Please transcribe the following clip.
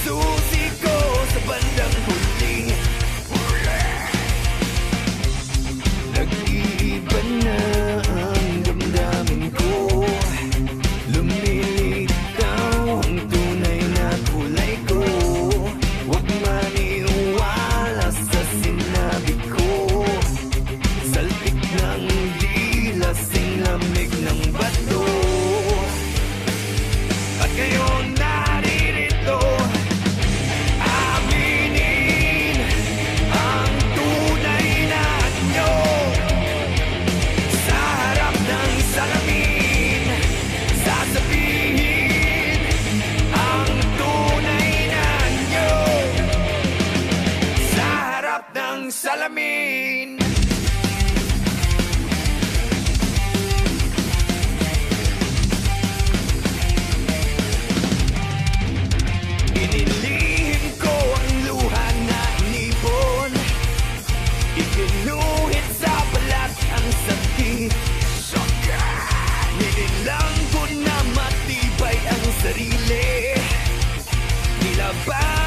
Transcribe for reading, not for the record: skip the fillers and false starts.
susi ko sa bandang huli. Nag-iiba na ang damdamin ko, lumilitaw ang tunay na kulay ko. Huwag maniwala sa sinabi ko, salpik ng dila, sing lamig ng bato. At ngayon naririto, aminin ang tunay na anyo. Sa harap ng salamin, sasabihin ang tunay na anyo. Sa harap ng salamin. Inilihim ko ang luha na inipon, ikinuhit sa balat ang sakit. Ninilang ko na matibay ang sarili, nilaban